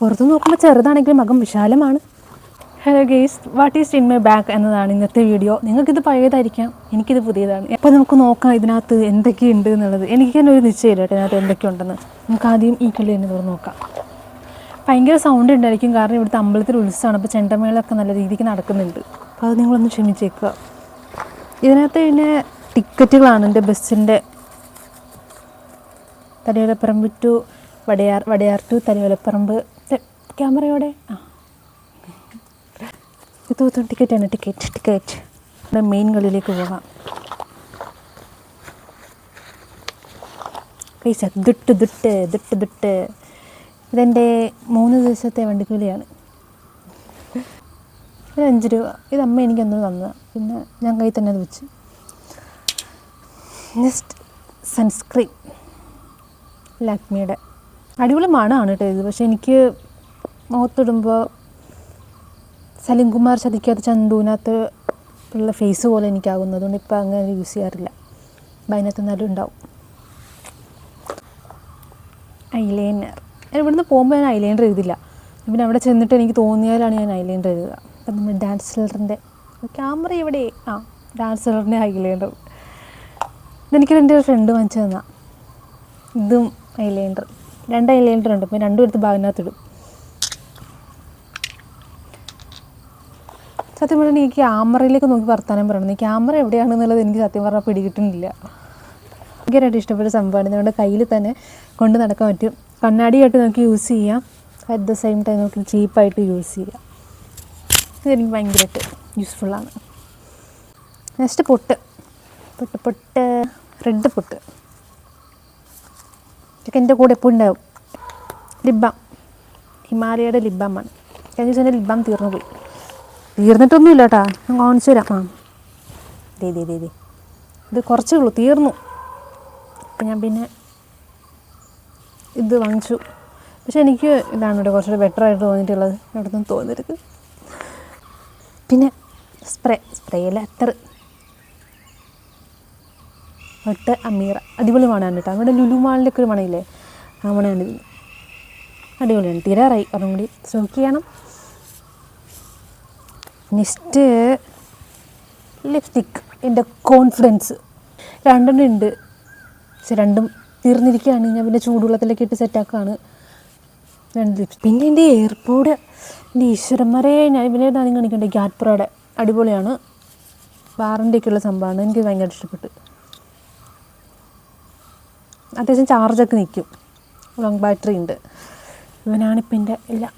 പുറത്ത് നോക്കുമ്പോൾ ചെറുതാണെങ്കിലും അകം വിശാലമാണ്. Hello guys, what is in my bag എന്നതാണ് ഇന്നത്തെ വീഡിയോ. നിങ്ങൾക്കിത് പഴയതായിരിക്കാം, എനിക്കിത് പുതിയതാണ്. അപ്പോൾ നമുക്ക് നോക്കാം ഇതിനകത്ത് എന്തൊക്കെയുണ്ട് എന്നുള്ളത്. എനിക്ക് തന്നെ ഒരു നിശ്ചയമില്ല കേട്ടോ ഇതിനകത്ത് എന്തൊക്കെയുണ്ടെന്ന്. നമുക്ക് ആദ്യം ഈ കിളി തന്നെ തുറന്ന് നോക്കാം. ഭയങ്കര സൗണ്ട് ഉണ്ടായിരിക്കും, കാരണം ഇവിടുത്തെ അമ്പലത്തിൽ ഉത്സവമാണ്. അപ്പോൾ ചെണ്ടമേളമൊക്കെ നല്ല രീതിക്ക് നടക്കുന്നുണ്ട്. അപ്പോൾ അത് നിങ്ങളൊന്ന് ക്ഷമിച്ചേക്കുക. ഇതിനകത്ത് പിന്നെ ടിക്കറ്റുകളാണ്. എൻ്റെ ബസ്സിൻ്റെ തലയോലപ്പറമ്പ് ടു വടയാർ ടു തലയോലപ്പറമ്പ്. ക്യാമറയോടെ ഇത് ടിക്കറ്റാണ്. ടിക്കറ്റ് മെയിൻ കളിയിലേക്ക് പോകാം. പൈസ ദുട്ട് ഇതെൻ്റെ 3 ദിവസത്തെ വണ്ടിക്കൂലിയാണ്. ഇത് 5 രൂപ. ഇത് അമ്മ എനിക്കൊന്ന് തന്നത്, പിന്നെ ഞാൻ കയ്യിൽ തന്നെ അത് വെച്ച്. നെക്സ്റ്റ് സൺസ്ക്രീൻ ലാക്മിയുടെ. അടിപൊളി മണമാണ് കേട്ടോ ഇത്. പക്ഷേ എനിക്ക് മുഖത്തിടുമ്പോൾ സലിം കുമാർ ചതിക്കാത്ത ചന്തുവിനകത്ത് ഉള്ള ഫേസ് പോലെ എനിക്കാകുന്നത്. അതുകൊണ്ട് ഇപ്പോൾ അങ്ങനെ യൂസ് ചെയ്യാറില്ല. അപ്പം അതിനകത്ത് നല്ല ഉണ്ടാവും. ഐലൈനർ. ഇവിടുന്ന് പോകുമ്പോൾ ഞാൻ ഐലൈനർ എഴുതില്ല. പിന്നെ അവിടെ ചെന്നിട്ട് എനിക്ക് തോന്നിയാലാണ് ഞാൻ ഐലൈനർ എഴുതുക. അപ്പം നമ്മൾ ഡാൻസിലറിൻ്റെ ക്യാമറ ഇവിടെ ഡാൻസിലറിൻ്റെ ഐലൈനർ. ഇതെനിക്ക് എൻ്റെ ഫ്രണ്ട് വാങ്ങിച്ചു തന്നാ. ഇതും ഐലൈനർ. 2 ഐലൈനർ ഉണ്ട്. അപ്പം 2 എടുത്ത് ബാഗിനകത്തിടും. സത്യം പറഞ്ഞാൽ ഈ ക്യാമറയിലേക്ക് നോക്കി വർത്താനം പറയണം. ഈ ക്യാമറ എവിടെയാണെന്നുള്ളത് എനിക്ക് സത്യം പറഞ്ഞാൽ പിടികിട്ടുന്നില്ല. ഭയങ്കരമായിട്ട് ഇഷ്ടപ്പെട്ട സംഭവമാണ്. നമ്മുടെ കയ്യിൽ തന്നെ കൊണ്ട് നടക്കാൻ പറ്റും. കണ്ണാടിയായിട്ട് നമുക്ക് യൂസ് ചെയ്യാം, അറ്റ് ദ സെയിം ടൈം നമുക്ക് ചീപ്പായിട്ട് യൂസ് ചെയ്യാം. ഇതെനിക്ക് ഭയങ്കരമായിട്ട് യൂസ്ഫുള്ളാണ്. നെക്സ്റ്റ് പൊട്ട് റെഡ് പൊട്ട്. ഇതൊക്കെ എൻ്റെ കൂടെ എപ്പോഴും ഉണ്ടാവും. ലിബാം, ഹിമാലയയുടെ ലിബാമാണ്. കഴിഞ്ഞ ദിവസം എൻ്റെ ലിബാം തീർന്നിട്ടൊന്നുമില്ല കേട്ടോ. ഞാൻ കാണിച്ചു തരാം. ദേ ഇത് കുറച്ചേ ഉള്ളൂ, തീർന്നു. അപ്പം ഞാൻ പിന്നെ ഇത് വാങ്ങിച്ചു. പക്ഷെ എനിക്ക് ഇതാണ് ഇവിടെ കുറച്ചുകൂടെ ബെറ്ററായിട്ട് തോന്നിയിട്ടുള്ളത്. അവിടെ നിന്ന് തോന്നരുത്. പിന്നെ സ്പ്രേയിലെ അത്തർ അമീറ. അടിപൊളി മണമാണ് കേട്ടോ. നമ്മുടെ ലുലു മാളിലൊക്കെ ഒരു മണയില്ലേ, ആ മണമാണിത്. അടിപൊളിയാണ്. തീരാറായി, ഒന്നും കൂടി സ്റ്റോക്ക് ചെയ്യണം. Next lipstick. എൻ്റെ കോൺഫിഡൻസ് 2 ഉണ്ട്. പക്ഷെ 2 തീർന്നിരിക്കുകയാണ്. ഞാൻ പിന്നെ ചൂടുവെള്ളത്തിലേക്ക് ഇട്ട് സെറ്റാക്കുകയാണ് 2 ലിപ്സ്റ്റിക്. പിന്നെ എൻ്റെ എയർപോഡ്, എൻ്റെ ഈശ്വരന്മാരെ, ഞാൻ പിന്നെ നിങ്ങൾ കാണിക്കേണ്ടത് ഗ്യാറ്റ്പ്രോയുടെ. അടിപൊളിയാണ്. വാറൻ്റിയൊക്കെയുള്ള സംഭവമാണ്. എനിക്ക് ഭയങ്കര ഇഷ്ടപ്പെട്ടു. അത്യാവശ്യം ചാർജൊക്കെ നിൽക്കും. ലോങ് ബാറ്ററി ഉണ്ട്. ഇവനാണിപ്പോൾ എൻ്റെ എല്ലാം.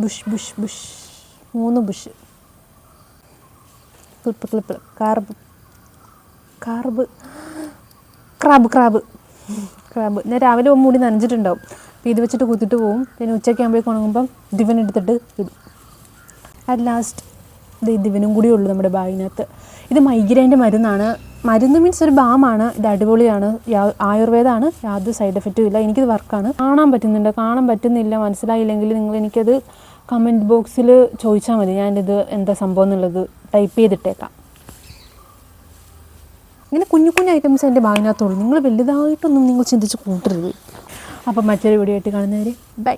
Bush 3 Bush. Clip crab. ഞാൻ രാവിലെ മൂടി നനച്ചിട്ടുണ്ടാവും. അപ്പോൾ ഇത് വെച്ചിട്ട് കുത്തിട്ട് പോവും. പിന്നെ ഉച്ചയ്ക്കാകുമ്പോഴേക്ക് ഉണങ്ങുമ്പം ദിവനെടുത്തിട്ട് ഇടും. അറ്റ് ലാസ്റ്റ് ദിവനും കൂടി ഉള്ളൂ നമ്മുടെ ബാഗിനകത്ത്. ഇത് മൈഗ്രെയിൻ്റെ മരുന്നാണ്. മരുന്ന് മീൻസ് ഒരു ബാമാണ്. ഇത് അടിപൊളിയാണ്. ആയുർവേദമാണ്. യാതൊരു സൈഡ് എഫക്റ്റും ഇല്ല. എനിക്കിത് വർക്കാണ്. കാണാൻ പറ്റുന്നില്ല. മനസ്സിലായില്ലെങ്കിൽ നിങ്ങൾ എനിക്കത് കമൻറ്റ് ബോക്സിൽ ചോദിച്ചാൽ മതി. ഞാനിത് എന്താ സംഭവം എന്നുള്ളത് ടൈപ്പ് ചെയ്തിട്ടേക്കാം. ഇങ്ങനെ കുഞ്ഞു ഐറ്റംസ് എൻ്റെ ബാഗിനകത്തുള്ളൂ. നിങ്ങൾ വലുതായിട്ടൊന്നും നിങ്ങൾ ചിന്തിച്ച് കൂട്ടരുത്. അപ്പം മറ്റൊരു വീഡിയോ ആയിട്ട് കാണുന്നവരെ ബൈ.